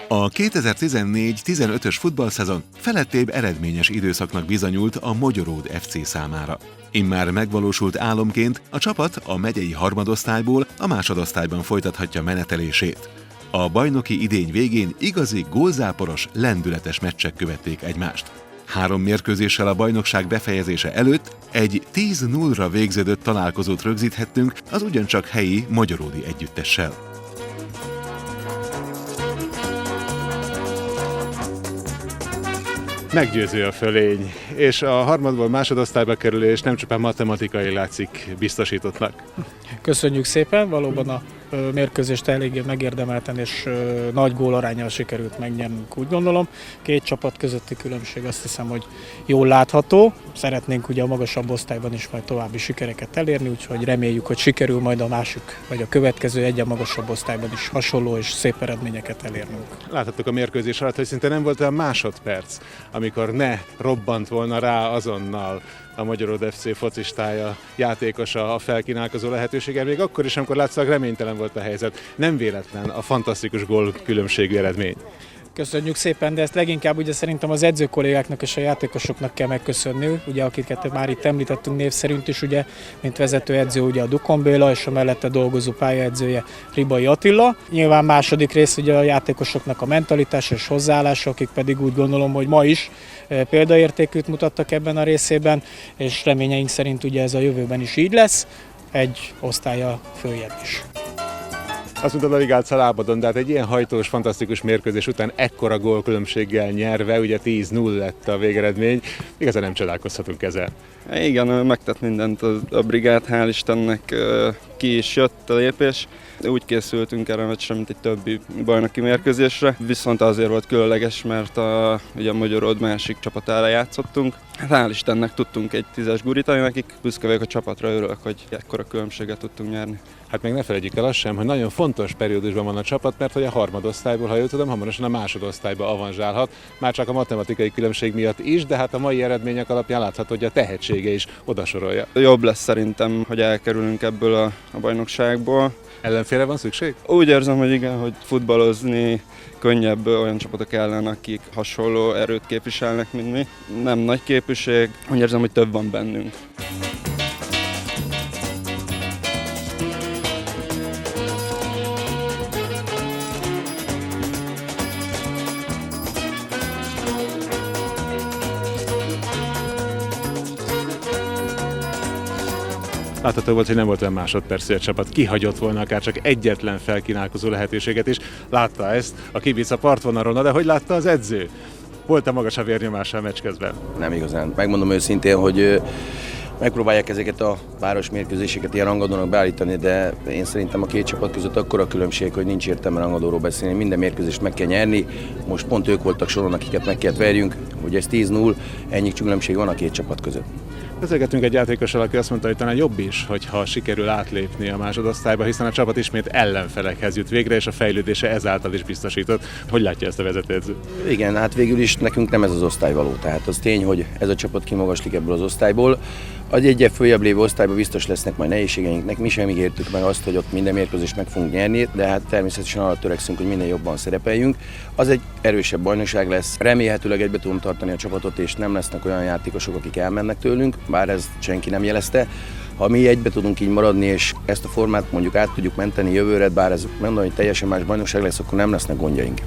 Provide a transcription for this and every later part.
A 2014-15-ös futballszezon felettébb eredményes időszaknak bizonyult a Mogyoród FC számára. Immár megvalósult álomként a csapat a megyei harmadosztályból a másodosztályban folytathatja menetelését. A bajnoki idény végén igazi gólzáporos, lendületes meccsek követték egymást. 3 mérkőzéssel a bajnokság befejezése előtt egy 10-0-ra végződött találkozót rögzíthettünk az ugyancsak helyi mogyoródi együttessel. Meggyőző a fölény, és a harmadból másodosztályba kerülés nem csupán matematikai látszik biztosítottnak. Köszönjük szépen, valóban a mérkőzést eléggé megérdemelten és nagy gólaránnyal sikerült megnyernünk, úgy gondolom. 2 csapat közötti különbség azt hiszem, hogy jól látható. Szeretnénk ugye a magasabb osztályban is majd további sikereket elérni, úgyhogy reméljük, hogy sikerül majd a másik vagy a következő egyen magasabb osztályban is hasonló és szép eredményeket elérnünk. Láthattuk a mérkőzés alatt, hogy szinte nem volt olyan másodperc, amikor ne robbant volna rá azonnal a Mogyoród FC focistája, játékosa a felkínálkozó lehetősége, még akkor is, amikor látszólag reménytelen volt a helyzet. Nem véletlen a fantasztikus gól különbségű eredmény. Köszönjük szépen, de ezt leginkább ugye szerintem az edző kollégáknak és a játékosoknak kell megköszönni, ugye akiket már itt említettünk név szerint is, ugye, mint vezetőedző ugye a Dukon Béla és a mellette dolgozó pályaedzője Ribai Attila. Nyilván második rész ugye a játékosoknak a mentalitása és hozzáállása, akik pedig úgy gondolom, hogy ma is példaértékűt mutattak ebben a részében, és reményeink szerint ugye ez a jövőben is így lesz, egy osztállyal följebb is. Azt mondtad, a ligát lábadon, de hát egy ilyen hajtós, fantasztikus mérkőzés után ekkora gólkülönbséggel nyerve, ugye 10-0 lett a végeredmény, igazán nem csodálkozhatunk ezzel. Igen, megtett mindent a brigád, hál' Istennek ki is jött a lépés. Úgy készültünk erre a meccsre, mint egy többi bajnoki mérkőzésre, viszont azért volt különleges, mert ugye a Mogyoród másik csapatára játszottunk. Hál' Istennek tudtunk egy 10-es gurítani nekik, büszke vagyok a csapatra, örülök, hogy ekkora különbséget tudtunk nyerni. Hát még ne felejtjük el azt sem, hogy nagyon fontos periódusban van a csapat, mert hogy a harmadosztályból, ha jól tudom, hamarosan a másodosztályba avanzsálhat, már csak a matematikai különbség miatt is, de hát a mai eredmények alapján látható, hogy a tehetsége is odasorolja. Jobb lesz szerintem, hogy elkerülünk ebből a bajnokságból. Ellenfélre van szükség? Úgy érzem, hogy igen, hogy futballozni könnyebb olyan csapatok ellen, akik hasonló erőt képviselnek, mint mi. Nem nagy képűség, úgy érzem, hogy több van bennünk. Látható volt, hogy nem volt olyan másodperc, hogy a csapat kihagyott volna akár csak egyetlen felkínálkozó lehetőséget is. Látta ezt a kibic a partvonalról, de hogy látta az edző? Volt-e magas a vérnyomása a meccs közben? Nem igazán. Megmondom őszintén, hogy megpróbálják ezeket a párosmérkőzéseket ilyen rangadónak beállítani, de én szerintem a 2 csapat között akkora különbség, hogy nincs értelme rangadóról beszélni. Minden mérkőzést meg kell nyerni. Most pont ők voltak soron, akiket meg kellett verjünk. Ugye ez 10-0, ennyi különbség van a 2 csapat között. Beszélgettünk egy játékossal, aki azt mondta, hogy talán jobb is, hogyha sikerül átlépni a másodosztályba, hiszen a csapat ismét ellenfelekhez jut végre, és a fejlődése ezáltal is biztosított. Hogy látja ezt a vezetőedző? Igen, hát végül is nekünk nem ez az osztály való. Tehát az tény, hogy ez a csapat kimagaslik ebből az osztályból. Egy följebb lévő osztályban biztos lesznek majd nehézségeinknek. Mi sem ígértük meg azt, hogy ott minden mérkőzést meg fogunk nyerni, de hát természetesen arra törekszünk, hogy minél jobban szerepeljünk. Az egy erősebb bajnokság lesz. Remélhetőleg egybe tudom tartani a csapatot, és nem lesznek olyan játékosok, akik elmennek tőlünk, bár ez senki nem jelezte. Ha mi egybe tudunk így maradni, és ezt a formát mondjuk át tudjuk menteni jövőre, bár ez mondom, hogy teljesen más bajnokság lesz, akkor nem lesznek gondjaink.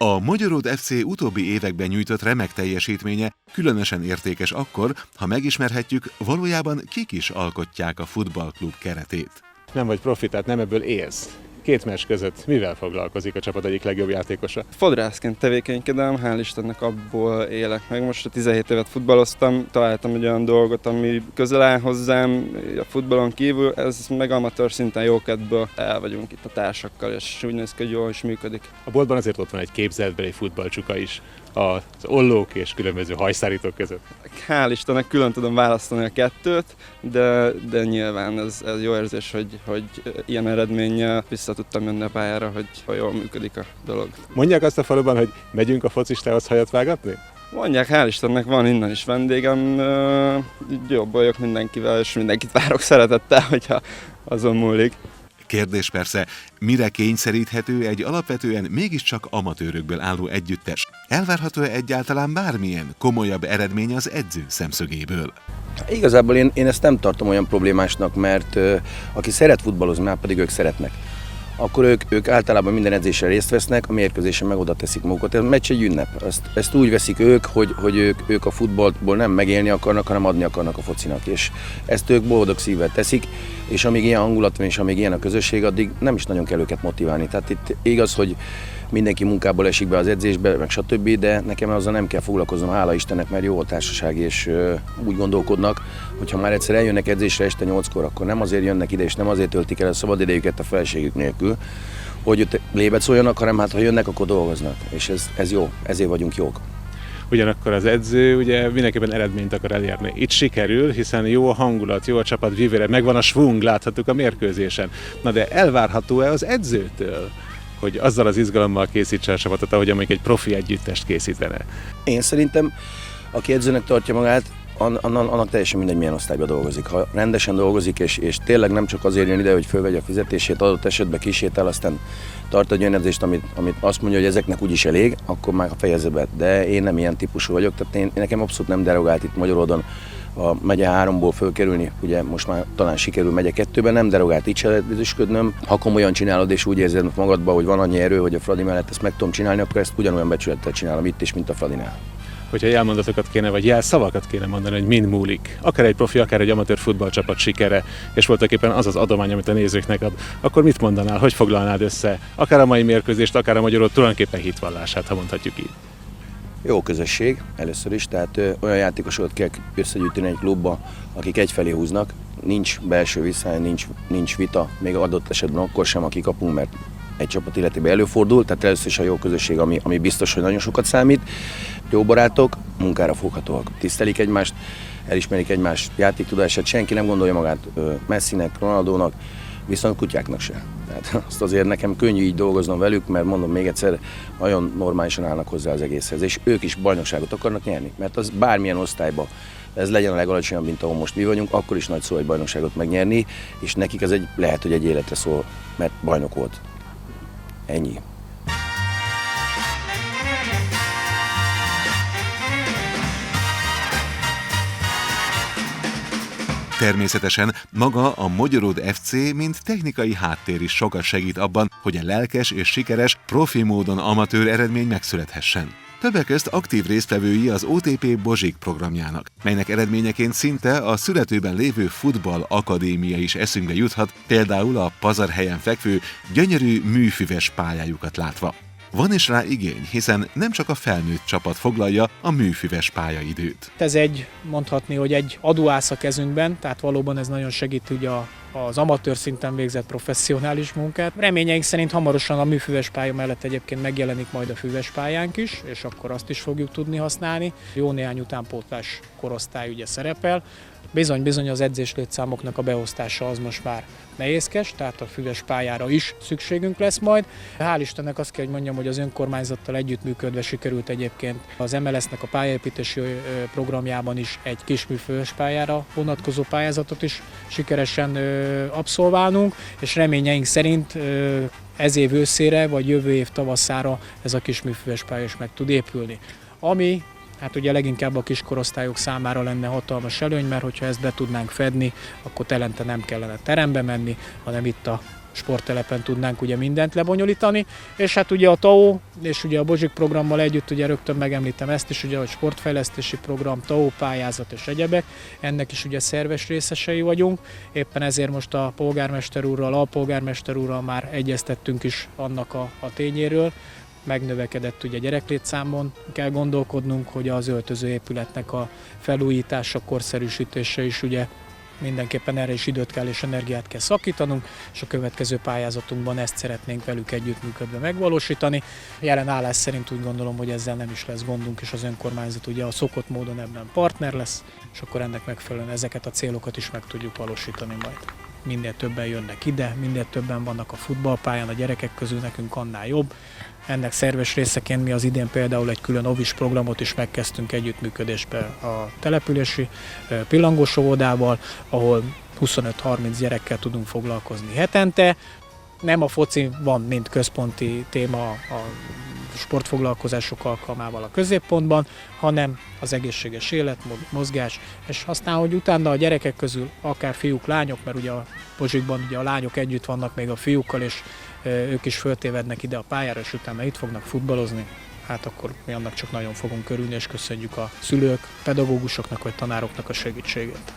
A Mogyoród FC utóbbi években nyújtott remek teljesítménye különösen értékes akkor, ha megismerhetjük, valójában kik is alkotják a futballklub keretét. Nem vagy profi, tehát nem ebből élsz. 2 meccs között mivel foglalkozik a csapat egyik legjobb játékosa? Fodrászként tevékenykedem, hál' Istennek abból élek meg. Most a 17 évet futballoztam, találtam egy olyan dolgot, ami közel áll hozzám a futballon kívül, ez meg amatőr szinten jókedből el vagyunk itt a társakkal, és úgy néz ki, hogy jól is működik. A boltban azért ott van egy képzeletbeli futballcsuka is az ollók és különböző hajszárítók között. Hál' Istennek külön tudom választani a 2-t, de nyilván ez jó érzés, hogy ilyen eredménnyel vissza tudtam jönni a pályára, hogy jól működik a dolog. Mondják azt a faluban, hogy megyünk a focistához hajat vágatni? Mondják, hál' Istennek van innen is vendégem, jobb vagyok mindenkivel, és mindenkit várok szeretettel, hogyha azon múlik. Kérdés persze, mire kényszeríthető egy alapvetően mégiscsak amatőrökből álló együttes? Elvárható-e egyáltalán bármilyen komolyabb eredmény az edző szemszögéből? Igazából én ezt nem tartom olyan problémásnak, mert aki szeret futballozni, már pedig ők szeretnek, akkor ők általában minden edzésen részt vesznek, a mérkőzésen meg oda teszik magukat. Ez a meccs egy ünnep. Ezt úgy veszik ők, hogy ők a futballból nem megélni akarnak, hanem adni akarnak a focinak. És ezt ők boldog szívvel teszik, és amíg ilyen hangulat van, és amíg ilyen a közösség, addig nem is nagyon kell őket motiválni. Tehát itt igaz, hogy mindenki munkából esik be az edzésbe, meg stb., de nekem azzal nem kell foglalkoznom, hála Istennek, mert jó a társaság, és úgy gondolkodnak, hogy ha már egyszer eljönnek edzésre este 8-kor, akkor nem azért jönnek ide, és nem azért töltik el a szabadidejüket a feleségük nélkül, hogy ott lébet szóljanak, hanem hát ha jönnek, akkor dolgoznak, és ez jó, ezért vagyunk jók. Ugyanakkor az edző ugye mindenképpen eredményt akar elérni. Itt sikerül, hiszen jó a hangulat, jó a csapat vívére, megvan a svung, láthatjuk a mérkőzésen. Na de elvárható-e az edzőtől, hogy azzal az izgalommal készítse a csapatot, ahogy amelyik egy profi együttest készítene? Én szerintem, aki edzőnek tartja magát, annak teljesen mindegy, milyen osztályban dolgozik. Ha rendesen dolgozik, és tényleg nem csak azért jön ide, hogy fölvegye a fizetését, adott esetben kisétál, aztán tart egy olyan edzést, amit azt mondja, hogy ezeknek úgyis elég, akkor már fejezze be. De én nem ilyen típusú vagyok, tehát nekem abszolút nem derogált itt Magyaródon a megye 3-ból fölkerülni, ugye most már talán sikerül megye 2-ben, nem derogált, így se lehet. Ha komolyan csinálod, és úgy érzed magadban, hogy van annyi erő, hogy a Fradi mellett ezt meg tudom csinálni, akkor ezt ugyanolyan becsülettel csinálom itt is, mint a Fradinál. Hogyha jelmondatokat kéne, vagy jelszavakat kéne mondani, hogy mind múlik, akár egy profi, akár egy amatőr futballcsapat sikere, és voltaképpen az az adomány, amit a nézőknek ad, akkor mit mondanál, hogy foglalnád össze, akár a mai mérkőzést, akár a Magyaród tulajdonképpen hitvallását, ha mondhatjuk így? Jó közösség először is, tehát olyan játékosokat kell összegyűjteni egy klubba, akik egyfelé húznak, nincs belső viszály, nincs vita, még adott esetben akkor sem, aki kapunk, mert egy csapat életében előfordul, tehát először is a jó közösség, ami biztos, hogy nagyon sokat számít. Jó barátok, munkára foghatóak, tisztelik egymást, elismerik egymás játéktudását, senki nem gondolja magát Messinek, Ronaldónak, viszont kutyáknak se. Tehát azt azért nekem könnyű így dolgoznom velük, mert mondom még egyszer, nagyon normálisan állnak hozzá az egészhez, és ők is bajnokságot akarnak nyerni, mert az bármilyen osztályban, ez legyen a legalacsonyabb, mint ahol most mi vagyunk, akkor is nagy szó egy bajnokságot megnyerni, és nekik ez lehet, hogy egy életre szól, mert bajnok volt. Ennyi. Természetesen maga a Magyaród FC, mint technikai háttér is sokat segít abban, hogy a lelkes és sikeres, profi módon amatőr eredmény megszülethessen. Többek közt aktív résztvevői az OTP Bozsik programjának, melynek eredményeként szinte a születőben lévő futball akadémia is eszünkbe juthat, például a Pazarhelyen fekvő gyönyörű műfüves pályájukat látva. Van is rá igény, hiszen nem csak a felnőtt csapat foglalja a műfüves pályaidőt. Ez mondhatni, hogy egy adóász a kezünkben, tehát valóban ez nagyon segít ugye az amatőr szinten végzett professzionális munkát. Reményeink szerint hamarosan a műfüves pálya mellett egyébként megjelenik majd a füves pályánk is, és akkor azt is fogjuk tudni használni. Jó néhány utánpótlás korosztály ugye szerepel. Bizony az edzéslétszámoknak a beosztása az most már nehézkes, tehát a füves pályára is szükségünk lesz majd. Hál' Istennek azt kell, hogy mondjam, hogy az önkormányzattal együttműködve sikerült egyébként az MLS-nek a pályaépítési programjában is egy kis műfüves pályára vonatkozó pályázatot is sikeresen abszolválnunk, és reményeink szerint ez év őszére vagy jövő év tavaszára ez a kis műfüves pálya is meg tud épülni. Ami hát ugye leginkább a kiskorosztályok számára lenne hatalmas előny, mert hogyha ezt be tudnánk fedni, akkor telente nem kellene terembe menni, hanem itt a sporttelepen tudnánk ugye mindent lebonyolítani. És hát ugye a TAO és ugye a Bozsik programmal együtt ugye rögtön megemlítem ezt is, ugye a sportfejlesztési program, TAO pályázat és egyebek, ennek is ugye szerves részesei vagyunk. Éppen ezért most a polgármester úrral, alpolgármester úrral már egyeztettünk is annak a tényéről, megnövekedett ugye gyereklétszámon kell gondolkodnunk, hogy az öltözőépületnek a felújítása, korszerűsítése is ugye mindenképpen erre is időt kell és energiát kell szakítanunk, és a következő pályázatunkban ezt szeretnénk velük együttműködve megvalósítani. Jelen állás szerint úgy gondolom, hogy ezzel nem is lesz gondunk, és az önkormányzat ugye a szokott módon ebben partner lesz, és akkor ennek megfelelően ezeket a célokat is meg tudjuk valósítani majd. minél többen jönnek ide, minél többen vannak a futballpályán, a gyerekek közül nekünk annál jobb. Ennek szerves részeként mi az idén például egy külön ovis programot is megkezdtünk együttműködésbe a települési pillangós óvodával, ahol 25-30 gyerekkel tudunk foglalkozni hetente. Nem a foci van, mint központi téma a sportfoglalkozások alkalmával a középpontban, hanem az egészséges életmód, mozgás, és aztán, hogy utána a gyerekek közül akár fiúk, lányok, mert ugye a Pozsikban ugye a lányok együtt vannak még a fiúkkal, és ők is föltévednek ide a pályára, és utána itt fognak futballozni, hát akkor mi annak csak nagyon fogunk örülni, és köszönjük a szülők, pedagógusoknak vagy tanároknak a segítségét.